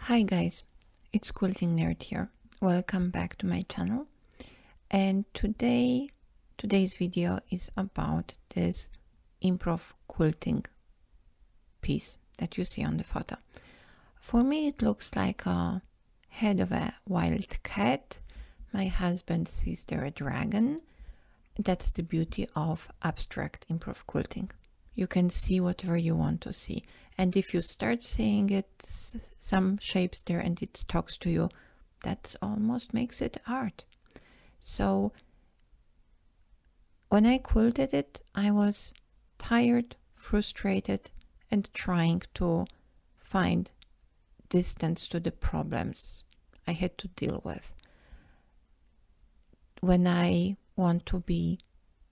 Hi guys, it's Quilting Nerd here. Welcome back to my channel. And today's video is about this improv quilting piece that you see on the photo. For me, it looks like a head of a wild cat. My husband sees there a dragon. That's the beauty of abstract improv quilting. You can see whatever you want to see. And if you start seeing it, some shapes there and it talks to you, that almost makes it art. So when I quilted it, I was tired, frustrated, and trying to find distance to the problems I had to deal with. When I want to be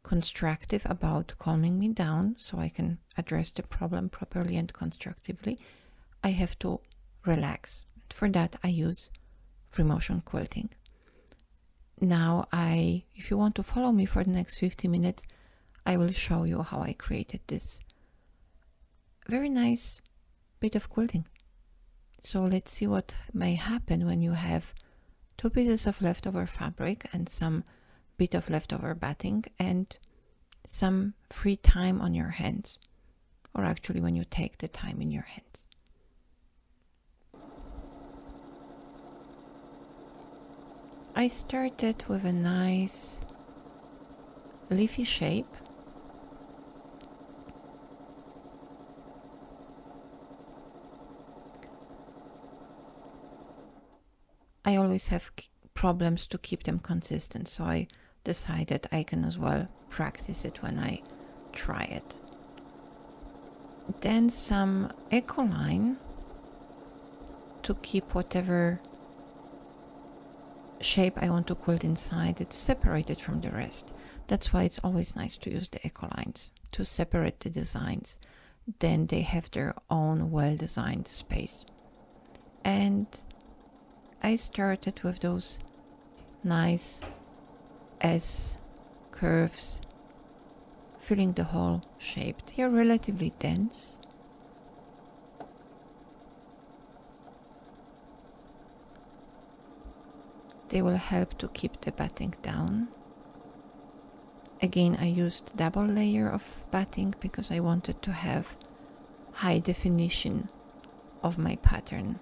constructive about calming me down so I can address the problem properly and constructively, I have to relax. For that, I use free motion quilting. Now, if you want to follow me for the next 50 minutes, I will show you how I created this very nice bit of quilting. So let's see what may happen when you have 2 pieces of leftover fabric and some bit of leftover batting and some free time on your hands, or actually when you take the time in your hands. I started with a nice leafy shape. I always have problems to keep them consistent, so I decided I can as well practice it when I try it. Then some echo line to keep whatever shape I want to quilt inside. It's separated from the rest. That's why it's always nice to use the echo lines to separate the designs. Then they have their own well-designed space. And I started with those nice S curves, filling the whole shape. They are relatively dense. They will help to keep the batting down. Again, I used double layer of batting because I wanted to have high definition of my pattern.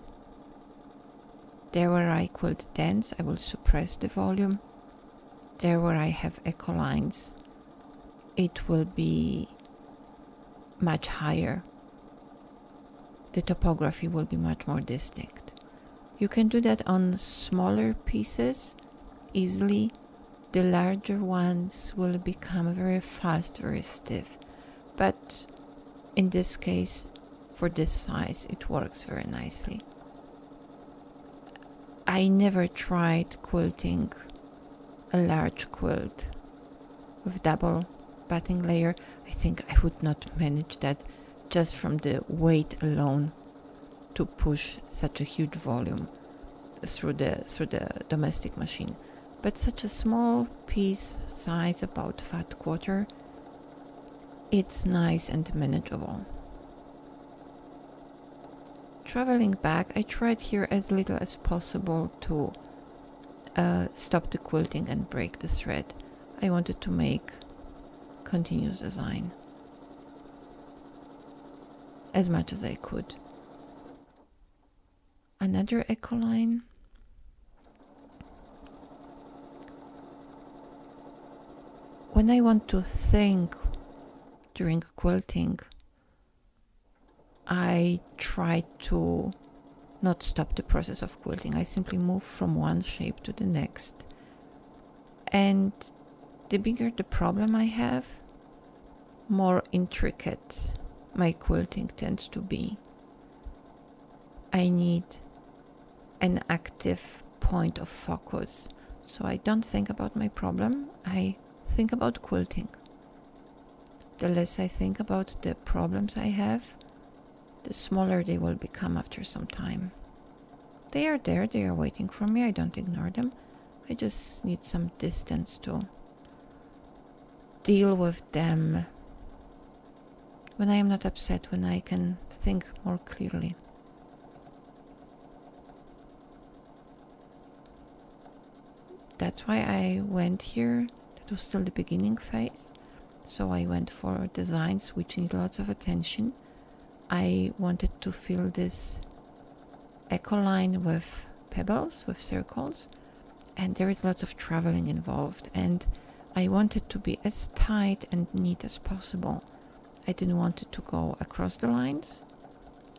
There where I quilt dense, I will suppress the volume. There where I have echo lines, it will be much higher. The topography will be much more distinct. You can do that on smaller pieces easily. The larger ones will become very fast, very stiff. But in this case, for this size, it works very nicely. I never tried quilting a large quilt with double batting layer. I think I would not manage that just from the weight alone to push such a huge volume through the domestic machine. But such a small piece size, about fat quarter, it's nice and manageable. Traveling back, I tried here as little as possible to stop the quilting and break the thread. I wanted to make continuous design as much as I could. Another echo line. When I want to think during quilting, I try to not stop the process of quilting. I simply move from one shape to the next. And the bigger the problem I have, more intricate my quilting tends to be. I need an active point of focus. So I don't think about my problem, I think about quilting. The less I think about the problems I have, the smaller they will become after some time. They are there, they are waiting for me, I don't ignore them. I just need some distance to deal with them when I am not upset, when I can think more clearly. that's why I went here. It was still the beginning phase, so I went for designs which need lots of attention. I wanted to fill this echo line with pebbles, with circles, and there is lots of traveling involved, and I wanted to be as tight and neat as possible. I didn't want it to go across the lines.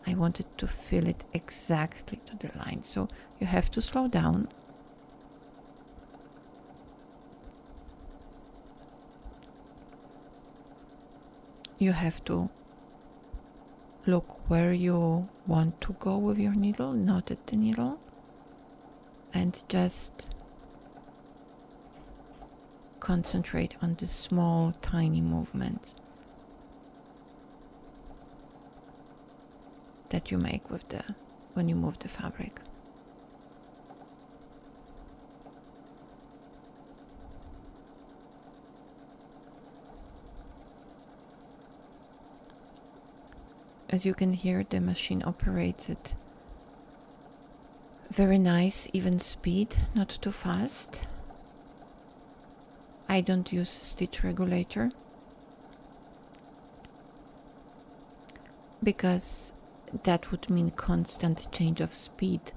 I wanted to fill it exactly to the line. So you have to slow down. You have to look where you want to go with your needle, not at the needle, and just concentrate on the small, tiny movements that you make when you move the fabric. As you can hear, the machine operates at very nice, even speed, not too fast. I don't use stitch regulator because that would mean constant change of speed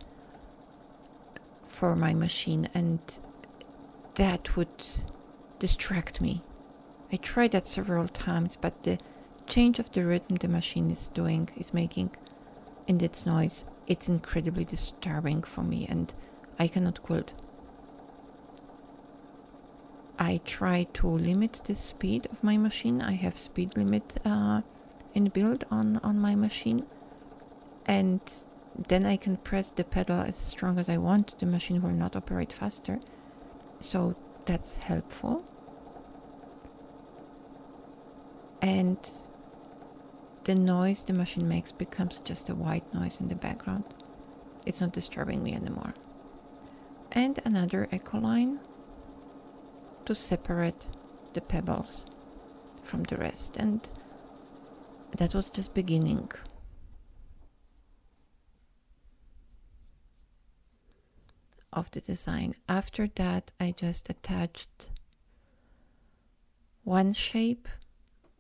for my machine, and that would distract me. I tried that several times, but the change of the rhythm the machine is making and its noise, it's incredibly disturbing for me, and I cannot quilt. I try to limit the speed of my machine. I have speed limit inbuilt on my machine, and then I can press the pedal as strong as I want. The machine will not operate faster, so that's helpful. And the noise the machine makes becomes just a white noise in the background. It's not disturbing me anymore. And another echo line to separate the pebbles from the rest. And that was just beginning. Of the design. After that, I just attached one shape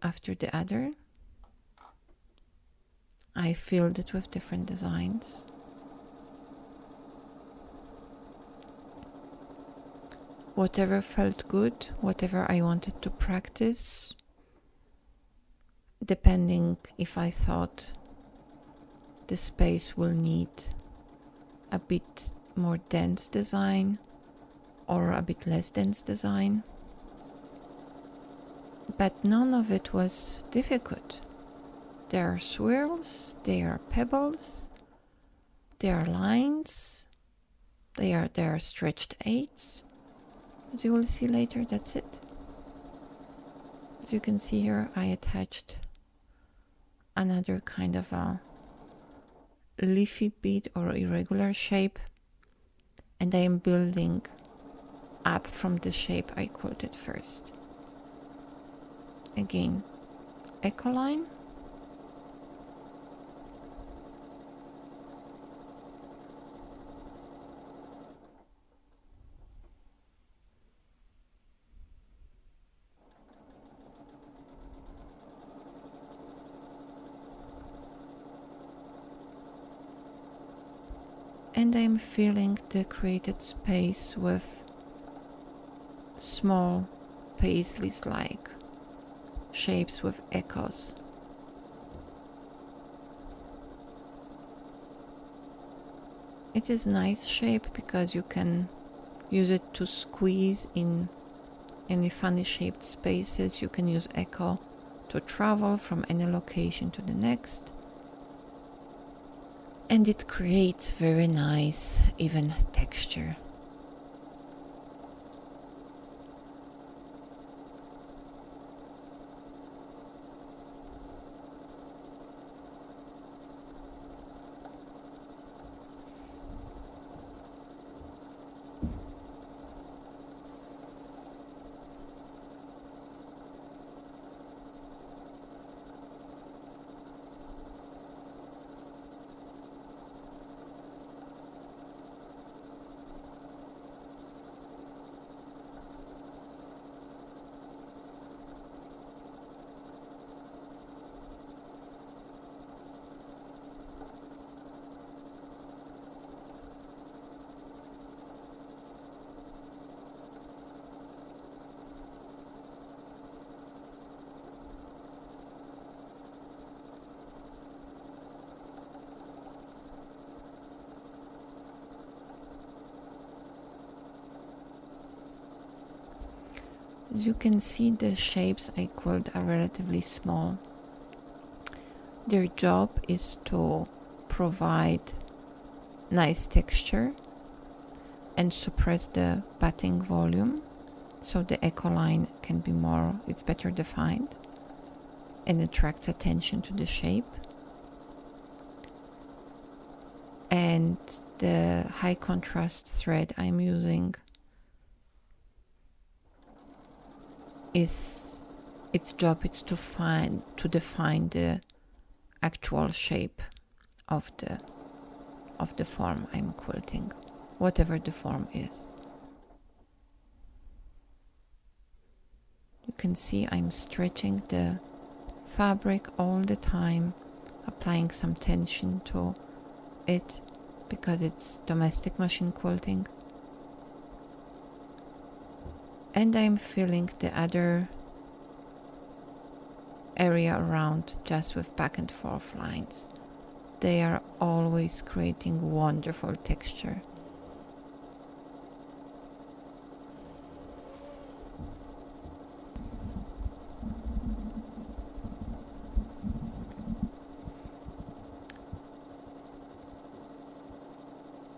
after the other. I filled it with different designs. Whatever felt good, whatever I wanted to practice, depending if I thought the space will need a bit more dense design or a bit less dense design. But none of it was difficult. There are swirls, there are pebbles, there are lines, there are stretched eights. As you will see later, that's it. As you can see here, I attached another kind of a leafy bead or irregular shape, and I am building up from the shape I quilted first. Again, echo line, and I'm filling the created space with small paisleys-like shapes with echoes. It is a nice shape because you can use it to squeeze in any funny shaped spaces. You can use echo to travel from any location to the next. And it creates very nice, even texture. As you can see, the shapes I quilt are relatively small. Their job is to provide nice texture and suppress the batting volume, so the echo line can be more, it's better defined and attracts attention to the shape. And the high contrast thread I'm using its job is to define the actual shape of the form I'm quilting, whatever the form is. You can see I'm stretching the fabric all the time, applying some tension to it because it's domestic machine quilting. And I'm filling the other area around just with back and forth lines. They are always creating wonderful texture.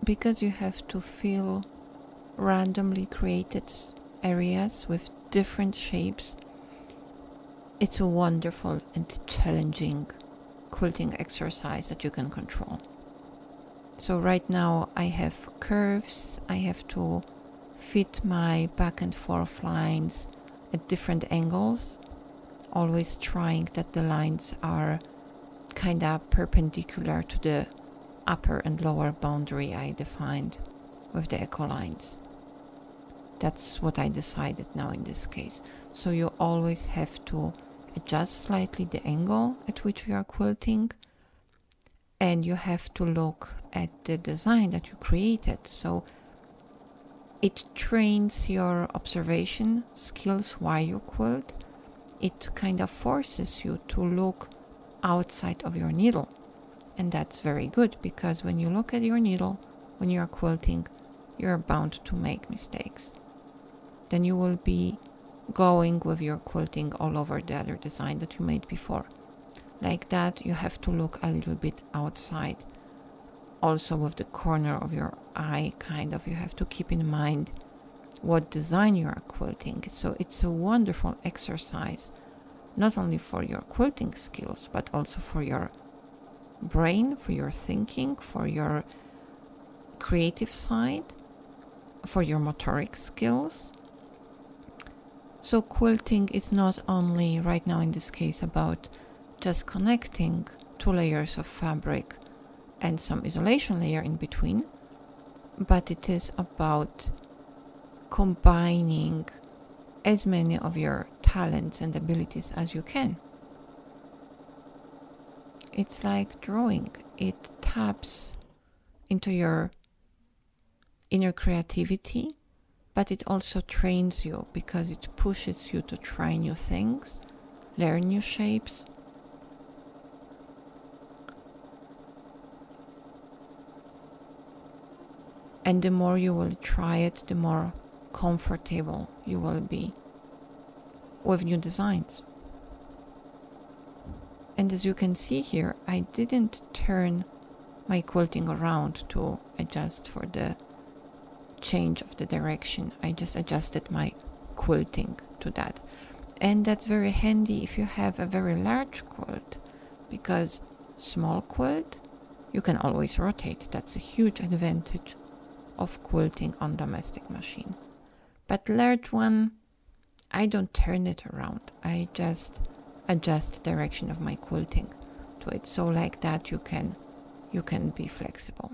Because you have to fill randomly created areas with different shapes, it's a wonderful and challenging quilting exercise that you can control. So right now I have curves, I have to fit my back and forth lines at different angles, always trying that the lines are kind of perpendicular to the upper and lower boundary I defined with the echo lines. That's what I decided now in this case. So you always have to adjust slightly the angle at which you are quilting, and you have to look at the design that you created. So it trains your observation skills while you quilt. It kind of forces you to look outside of your needle. And that's very good, because when you look at your needle, when you are quilting, you're bound to make mistakes. Then you will be going with your quilting all over the other design that you made before. Like that, you have to look a little bit outside. Also with the corner of your eye, kind of, you have to keep in mind what design you are quilting. So it's a wonderful exercise, not only for your quilting skills, but also for your brain, for your thinking, for your creative side, for your motoric skills. So quilting is not only, right now in this case, about just connecting two layers of fabric and some isolation layer in between, but it is about combining as many of your talents and abilities as you can. It's like drawing. It taps into your inner creativity, but it also trains you because it pushes you to try new things, learn new shapes. And the more you will try it, the more comfortable you will be with new designs. And as you can see here, I didn't turn my quilting around to adjust for the change of the direction. I just adjusted my quilting to that. And that's very handy if you have a very large quilt, because small quilt, you can always rotate. That's a huge advantage of quilting on domestic machine. But large one, I don't turn it around. I just adjust the direction of my quilting to it. So like that you can be flexible.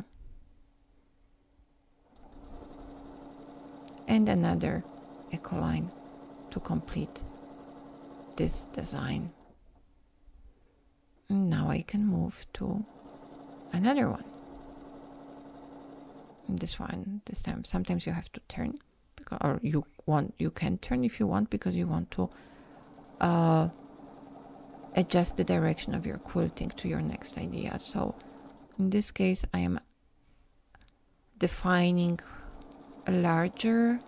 And another echo line to complete this design. And now I can move to another one. This time, sometimes you have to turn, or you can turn if you want, because you want to adjust the direction of your quilting to your next idea. So in this case, I am defining a larger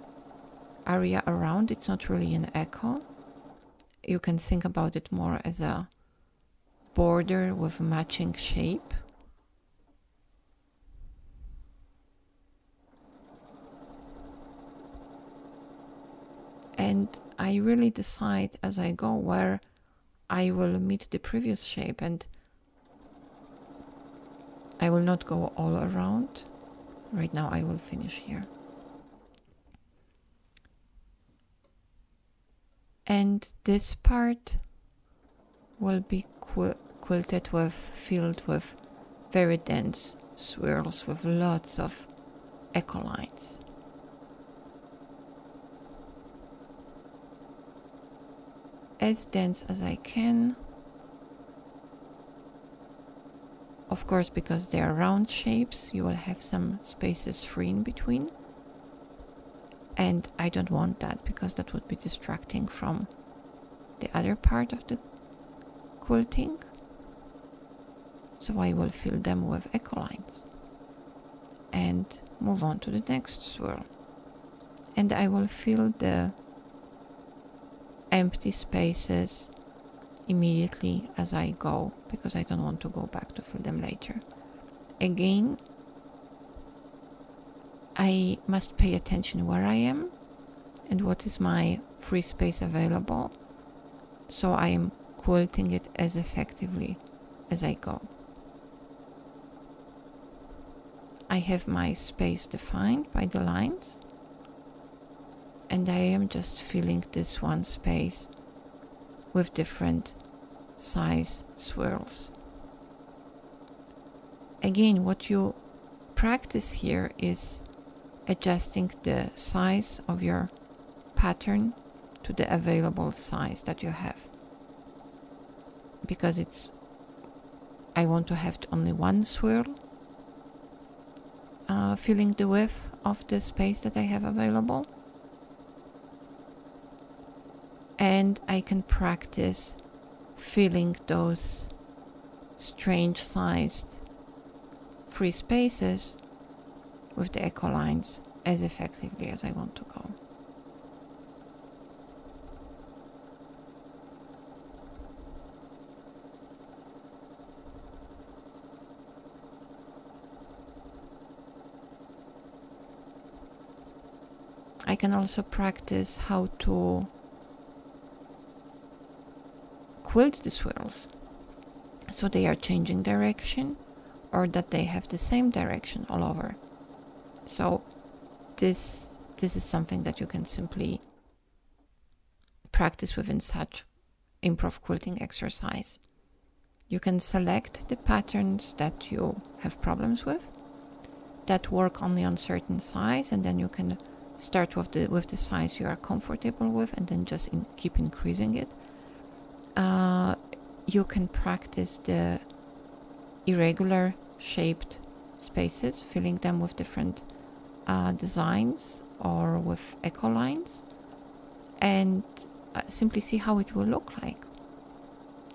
area around, it's not really an echo. You can think about it more as a border with matching shape. And I really decide as I go where I will meet the previous shape, and I will not go all around. Right now I will finish here. And this part will be quilted with, filled with very dense swirls with lots of echo lines. As dense as I can. Of course, because they are round shapes, you will have some spaces free in between. And I don't want that, because that would be distracting from the other part of the quilting. So I will fill them with echo lines and move on to the next swirl. And I will fill the empty spaces immediately as I go, because I don't want to go back to fill them later. Again, I must pay attention where I am and what is my free space available, so I am quilting it as effectively as I go. I have my space defined by the lines, and I am just filling this one space with different size swirls. Again, what you practice here is adjusting the size of your pattern to the available size that you have, because I want to have only one swirl filling the width of the space that I have available, and I can practice filling those strange sized free spaces with the echo lines as effectively as I want to go. I can also practice how to quilt the swirls so they are changing direction, or that they have the same direction all over. So this is something that you can simply practice within such improv quilting exercise. You can select the patterns that you have problems with, that work only on certain size, and then you can start with the size you are comfortable with, and then just keep increasing it. You can practice the irregular shaped spaces, filling them with different designs or with echo lines, and simply see how it will look like.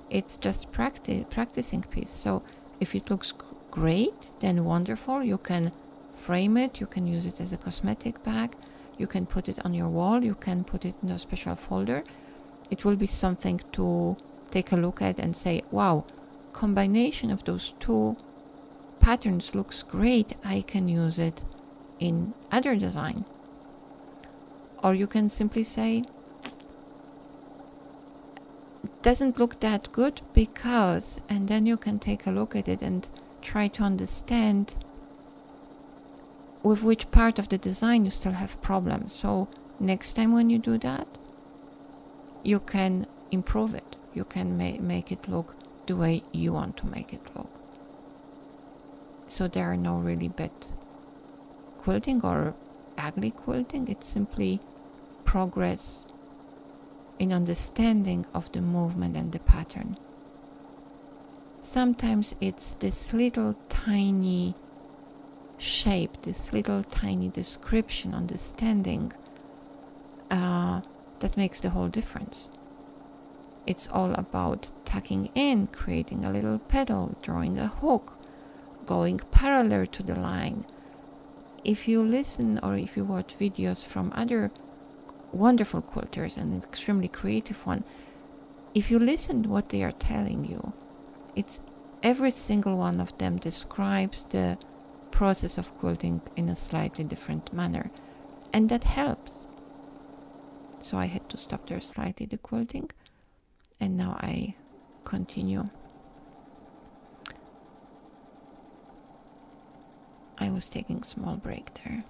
It's just practicing piece. So if it looks great, then wonderful. You can frame it, you can use it as a cosmetic bag, you can put it on your wall, you can put it in a special folder. It will be something to take a look at and say, wow, combination of those two patterns looks great, I can use it in other design. Or you can simply say, doesn't look that good because, and then you can take a look at it and try to understand with which part of the design you still have problems. So next time when you do that, you can improve it. You can make it look the way you want to make it look. So there are no really bad quilting or ugly quilting. It's simply progress in understanding of the movement and the pattern. Sometimes it's this little tiny shape, this little tiny description, understanding that makes the whole difference. It's all about tucking in, creating a little pedal, drawing a hook, going parallel to the line. If you listen or if you watch videos from other wonderful quilters and an extremely creative one, if you listen to what they are telling you, it's every single one of them describes the process of quilting in a slightly different manner, and that helps. So I had to stop there slightly the quilting, and now I continue. I was taking a small break there.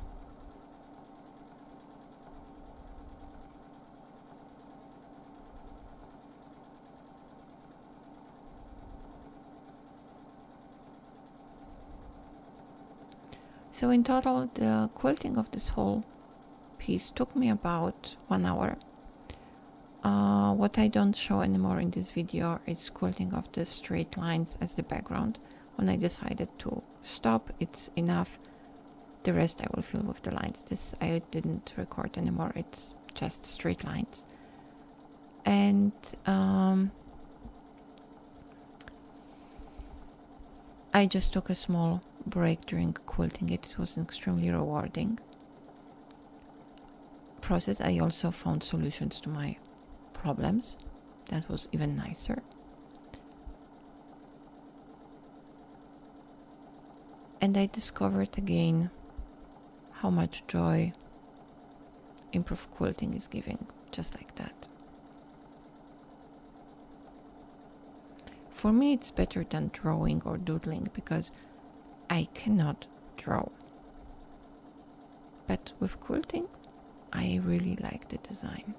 So in total, the quilting of this whole piece took me about 1 hour. What I don't show anymore in this video is quilting of the straight lines as the background. When I decided to stop, it's enough. The rest I will fill with the lines. This I didn't record anymore, it's just straight lines. And I just took a small break during quilting it. It was an extremely rewarding process. I also found solutions to my problems. That was even nicer. And I discovered again how much joy improv quilting is giving, just like that. For me, it's better than drawing or doodling because I cannot draw. But with quilting, I really like the design.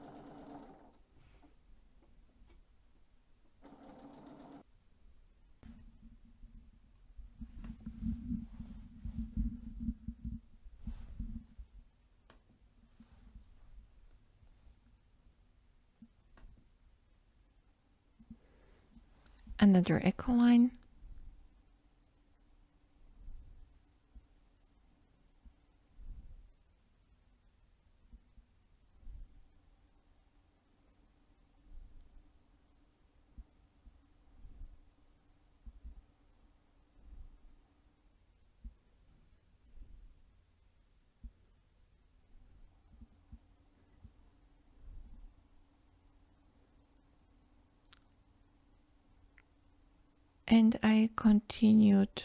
Another echo line. And I continued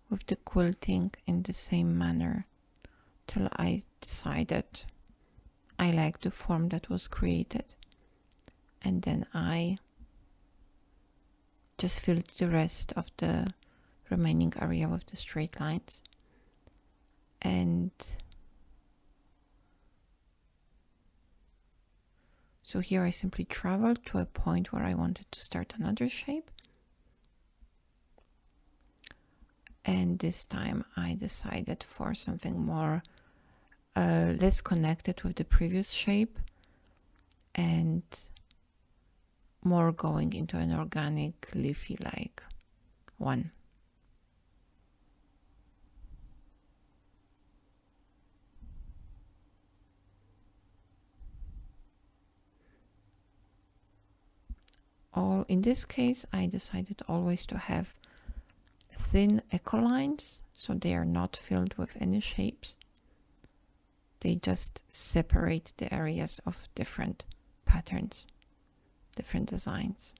with the quilting in the same manner till I decided I like the form that was created. And then I just filled the rest of the remaining area with the straight lines. And so here I simply traveled to a point where I wanted to start another shape. And this time I decided for something more less connected with the previous shape and more going into an organic, leafy-like one. In this case, I decided always to have thin echo lines, so they are not filled with any shapes. They just separate the areas of different patterns, different designs.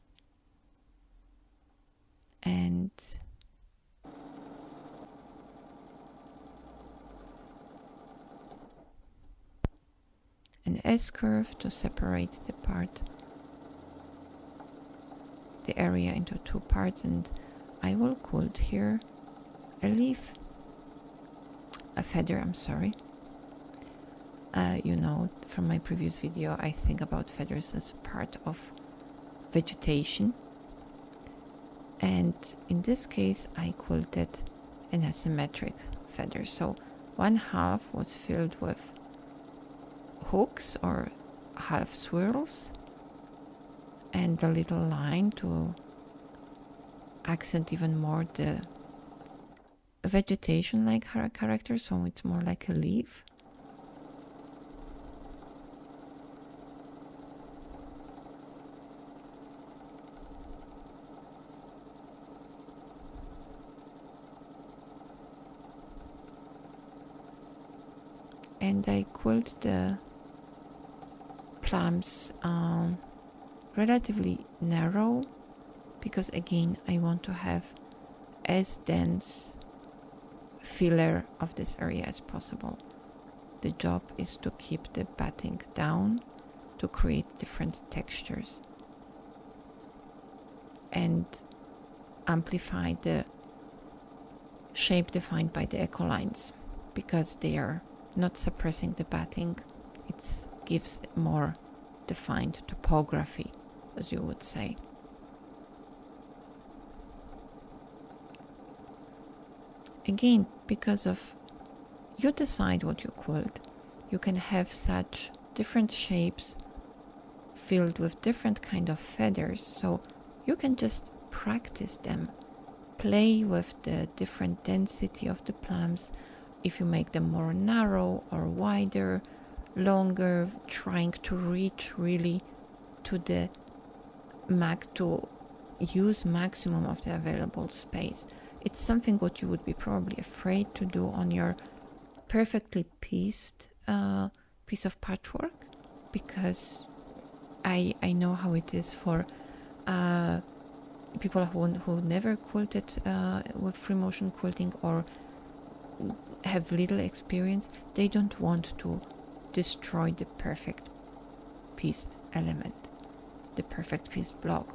And an S-curve to separate the area into two parts, and I will quilt here a feather, I'm sorry. You know, from my previous video, I think about feathers as part of vegetation. And in this case, I quilted an asymmetric feather. So one half was filled with hooks or half swirls and a little line to accent even more the vegetation-like character, so it's more like a leaf. And I quilt the plums relatively narrow, because again I want to have as dense filler of this area as possible. The job is to keep the batting down to create different textures and amplify the shape defined by the echo lines, because they are not suppressing the batting. It gives more defined topography, as you would say. Again, because of you decide what you quilt, you can have such different shapes filled with different kind of feathers, so you can just practice them, play with the different density of the plums. If you make them more narrow or wider, longer, trying to reach really to the to use maximum of the available space. It's something what you would be probably afraid to do on your perfectly pieced piece of patchwork, because I know how it is for people who never quilted with free motion quilting or have little experience. They don't want to destroy the perfect pieced element, the perfect pieced block.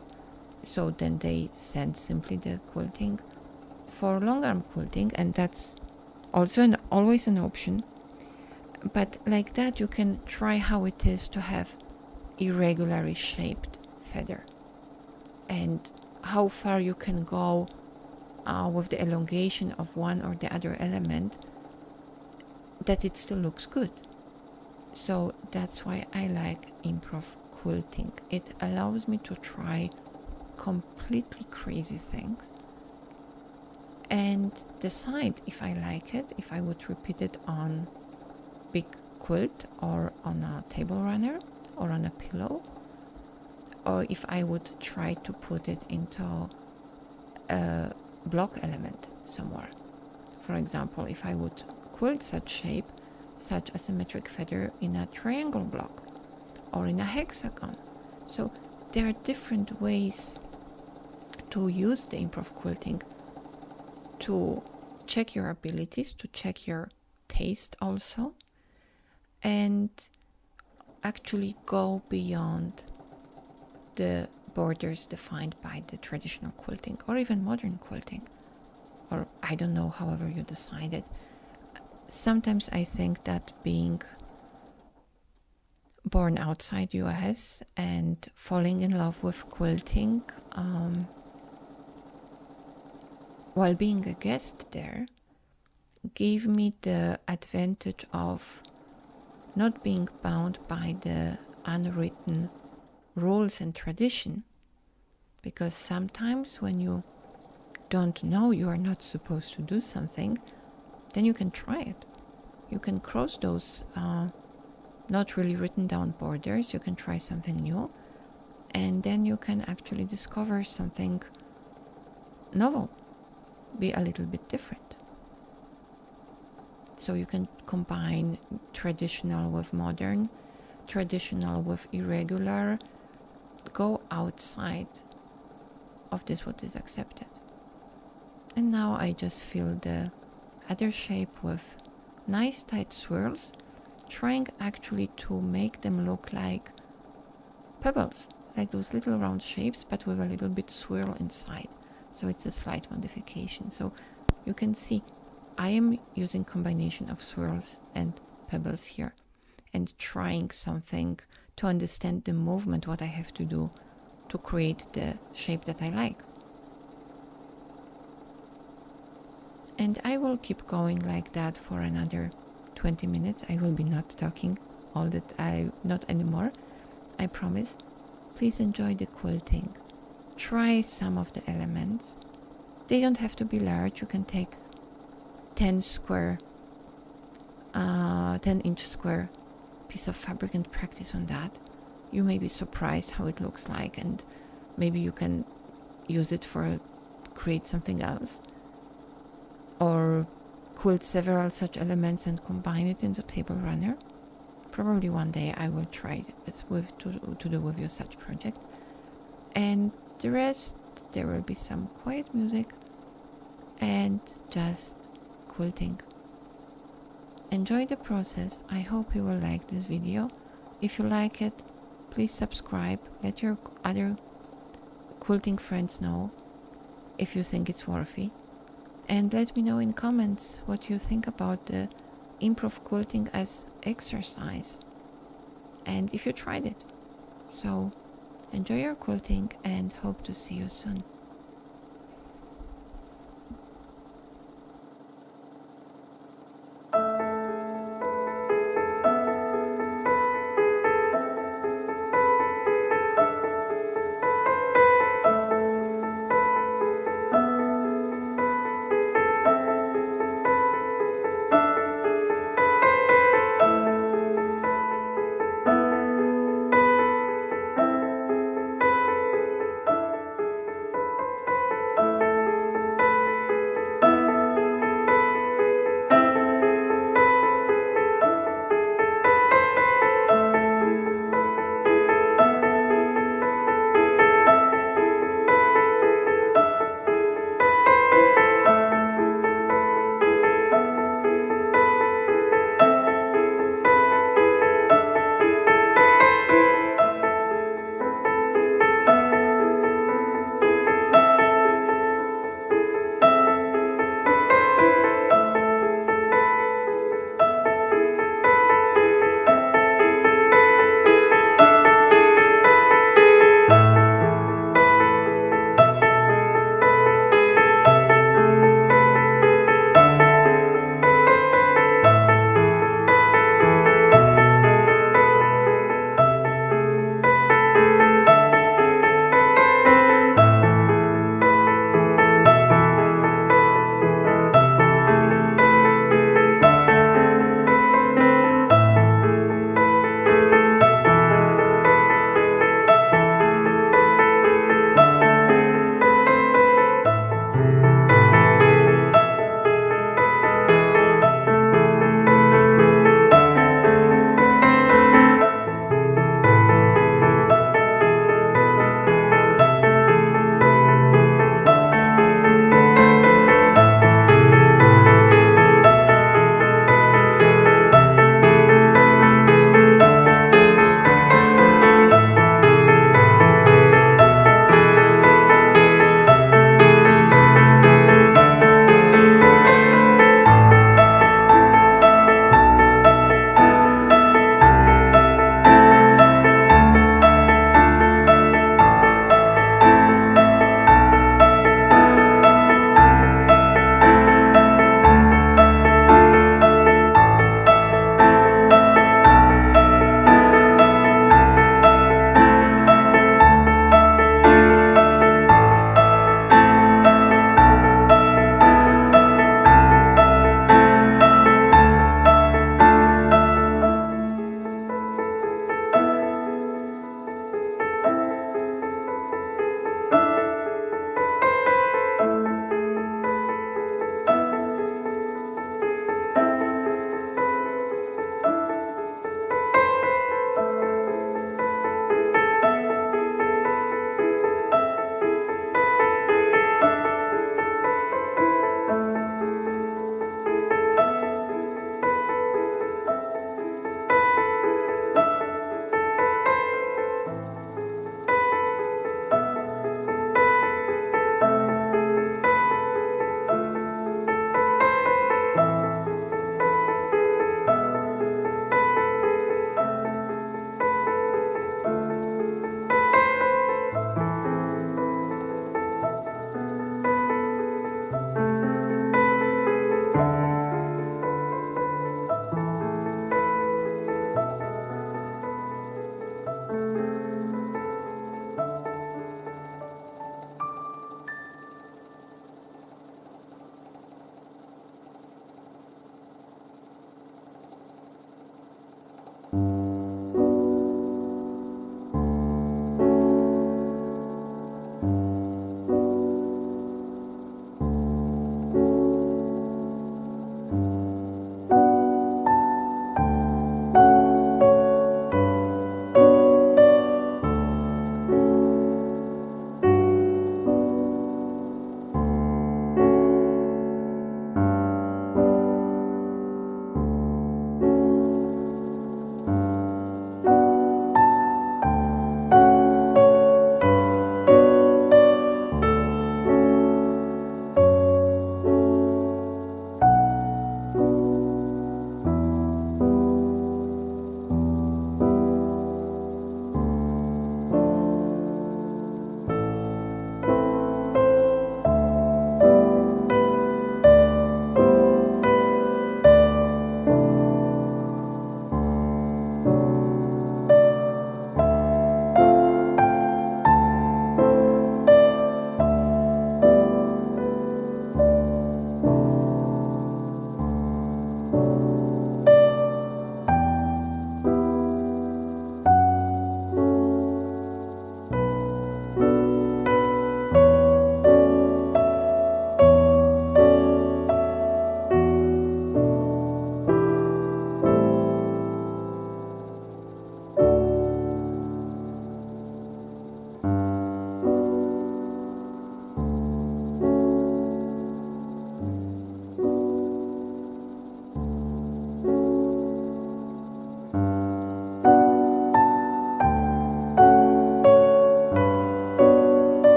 So then they send simply the quilting for long arm quilting, and that's also always an option. But like that, you can try how it is to have irregularly shaped feather, and how far you can go with the elongation of one or the other element, that it still looks good. So that's why I like improv quilting. It allows me to try completely crazy things and decide if I like it, if I would repeat it on big quilt or on a table runner or on a pillow, or if I would try to put it into a block element somewhere. For example, if I would quilt such shape, such a symmetric feather in a triangle block or in a hexagon. So there are different ways to use the improv quilting to check your abilities, to check your taste also, and actually go beyond the borders defined by the traditional quilting or even modern quilting, or I don't know, however you decide it. Sometimes I think that being born outside US and falling in love with quilting while being a guest there gave me the advantage of not being bound by the unwritten rules and tradition, because sometimes when you don't know you are not supposed to do something, then you can try it. You can cross those not really written down borders, you can try something new, and then you can actually discover something novel, be a little bit different. So you can combine traditional with modern, traditional with irregular, go outside of this what is accepted. And now I just fill the other shape with nice tight swirls, trying actually to make them look like pebbles, like those little round shapes, but with a little bit swirl inside. So it's a slight modification. So you can see I am using combination of swirls and pebbles here, and trying something to understand the movement, what I have to do to create the shape that I like. And I will keep going like that for another 20 minutes. I will be not talking all that not anymore, I promise. Please enjoy the quilting. Try some of the elements. They don't have to be large. You can take 10 inch square piece of fabric and practice on that. You may be surprised how it looks like, and maybe you can use it for create something else, or quilt several such elements and combine it into table runner. Probably one day I will try to do with you such project. And the rest, there will be some quiet music and just quilting. Enjoy the process. I hope you will like this video. If you like it, please subscribe. Let your other quilting friends know if you think it's worthy. And let me know in comments what you think about the improv quilting as exercise and if you tried it. So enjoy your quilting and hope to see you soon.